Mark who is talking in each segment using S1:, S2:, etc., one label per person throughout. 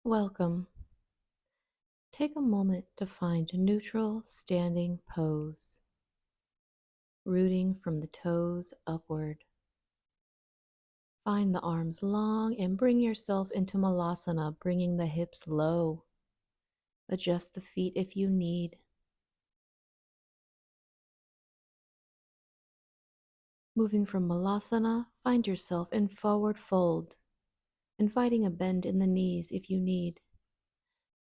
S1: Welcome. Take a moment to find a neutral standing pose, rooting from the toes upward. Find the arms long and bring yourself into Malasana, bringing the hips low. Adjust the feet if you need. Moving from Malasana, find yourself in forward fold, inviting a bend in the knees if you need.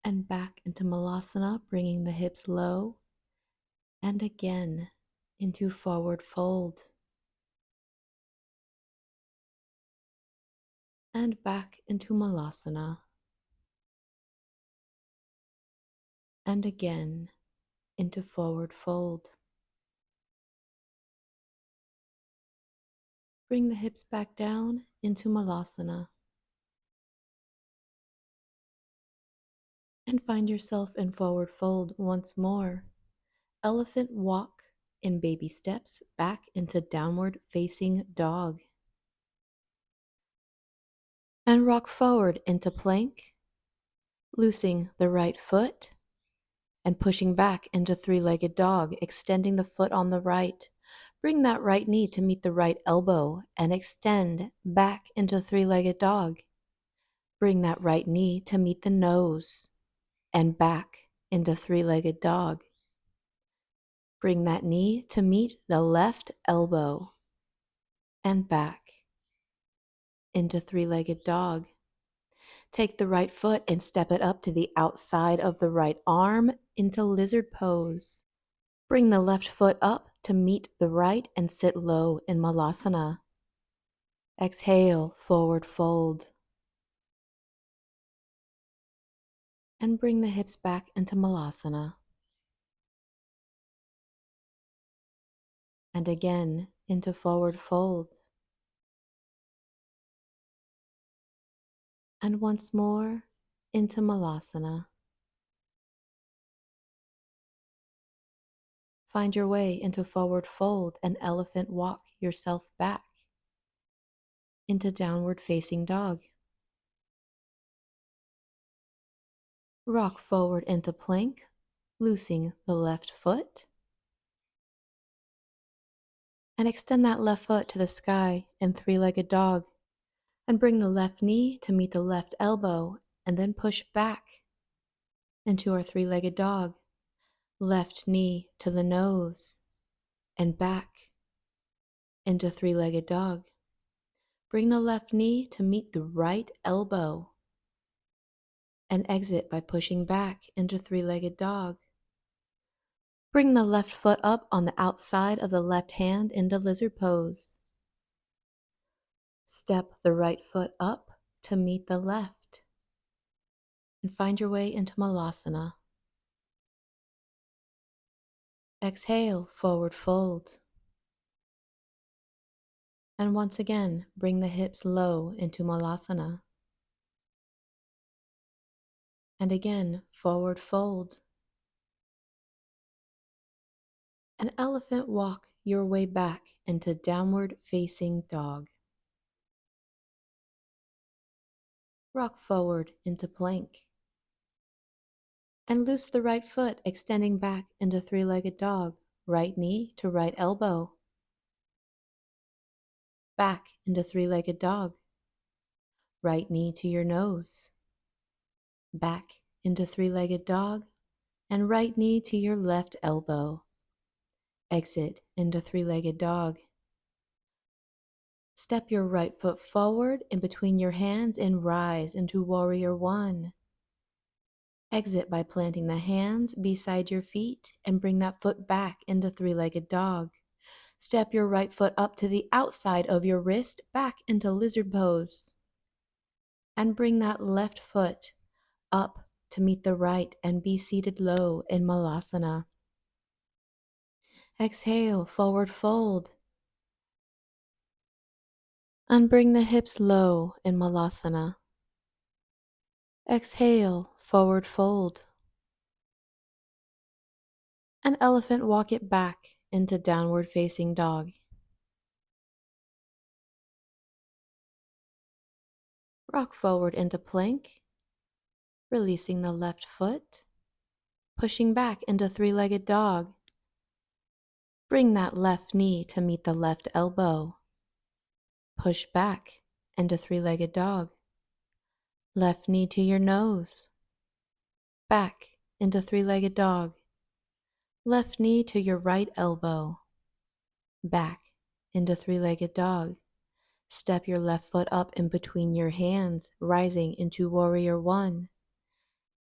S1: And back into Malasana, bringing the hips low. And again into forward fold. And back into Malasana. And again into forward fold. Bring the hips back down into Malasana. And find yourself in forward fold once more. Elephant walk in baby steps back into downward facing dog. And rock forward into plank, loosing the right foot and pushing back into three-legged dog, extending the foot on the right. Bring that right knee to meet the right elbow and extend back into three-legged dog. Bring that right knee to meet the nose and back into three-legged dog. Bring that knee to meet the left elbow and back into three-legged dog. Take the right foot and step it up to the outside of the right arm into lizard pose. Bring the left foot up to meet the right and sit low in Malasana. Exhale, forward fold. And bring the hips back into Malasana. And again into forward fold. And once more into Malasana. Find your way into forward fold and elephant walk yourself back into downward facing dog. Rock forward into plank, loosing the left foot. And extend that left foot to the sky in three-legged dog. And bring the left knee to meet the left elbow and then push back into our three-legged dog. Left knee to the nose and back into three-legged dog. Bring the left knee to meet the right elbow and exit by pushing back into three-legged dog. Bring the left foot up on the outside of the left hand into lizard pose. Step the right foot up to meet the left and find your way into Malasana. Exhale, forward fold. And once again, bring the hips low into Malasana. And again, forward fold. And elephant walk your way back into downward facing dog. Rock forward into plank. And loose the right foot, extending back into three-legged dog. Right knee to right elbow. Back into three-legged dog. Right knee to your nose. Back into three-legged dog. And right knee to your left elbow. Exit into three-legged dog. Step your right foot forward in between your hands and rise into warrior one. Exit by planting the hands beside your feet and bring that foot back into three-legged dog. Step your right foot up to the outside of your wrist back into lizard pose. And bring that left foot up to meet the right and be seated low in Malasana. Exhale, forward fold. And bring the hips low in Malasana. Exhale, forward fold. And elephant walk it back into downward facing dog. Rock forward into plank. Releasing the left foot, pushing back into three-legged dog. Bring that left knee to meet the left elbow. Push back into three-legged dog. Left knee to your nose. Back into three-legged dog. Left knee to your right elbow. Back into three-legged dog. Step your left foot up in between your hands, rising into warrior one.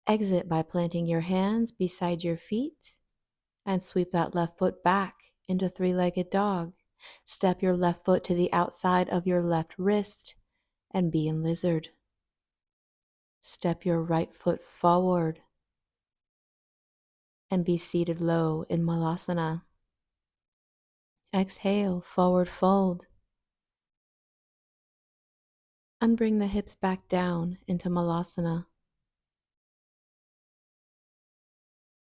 S1: Exit by planting your hands beside your feet and sweep that left foot back into three-legged dog. Step your left foot to the outside of your left wrist and be in lizard. Step your right foot forward and be seated low in Malasana. Exhale, forward fold. And bring the hips back down into Malasana.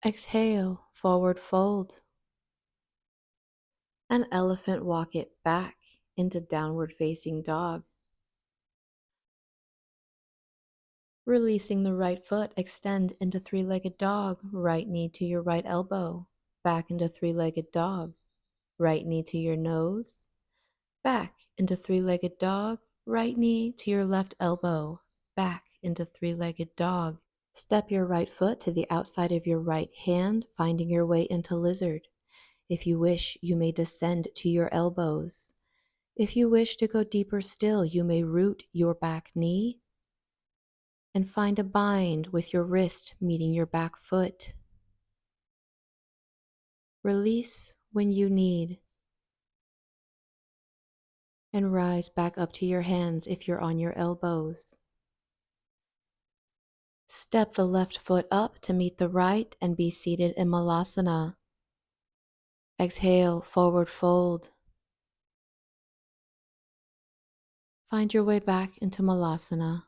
S1: Exhale, forward fold. And elephant walk it back into downward facing dog. Releasing the right foot, extend into three-legged dog. Right knee to your right elbow. Back into three-legged dog. Right knee to your nose. Back into three-legged dog. Right knee to your left elbow. Back into three-legged dog. Step your right foot to the outside of your right hand, finding your way into lizard. If you wish, you may descend to your elbows. If you wish to go deeper still, you may root your back knee and find a bind with your wrist meeting your back foot. Release when you need and rise back up to your hands if you're on your elbows. Step the left foot up to meet the right and be seated in Malasana. Exhale, forward fold. Find your way back into Malasana.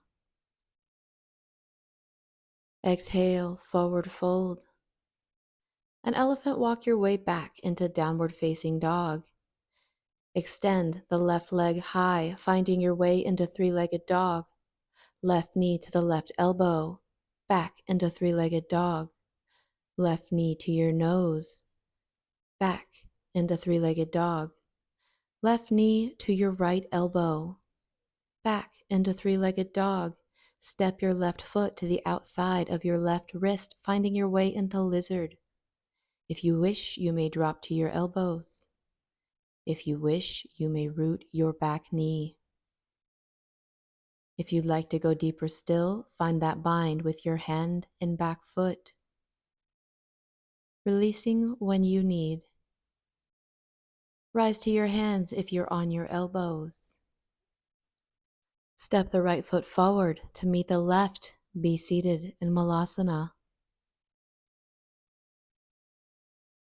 S1: Exhale, forward fold. And elephant walk your way back into downward facing dog. Extend the left leg high, finding your way into three-legged dog. Left knee to the left elbow. Back into three-legged dog. Left knee to your nose. Back into three-legged dog. Left knee to your right elbow. Back into three-legged dog. Step your left foot to the outside of your left wrist, finding your way into lizard. If you wish, you may drop to your elbows. If you wish, you may root your back knee. If you'd like to go deeper still, find that bind with your hand and back foot. Releasing when you need. Rise to your hands if you're on your elbows. Step the right foot forward to meet the left. Be seated in Malasana.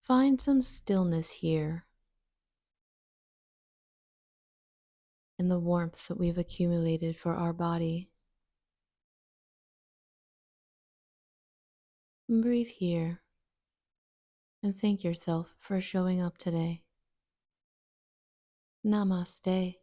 S1: Find some stillness here in the warmth that we've accumulated for our body. And breathe here and thank yourself for showing up today. Namaste.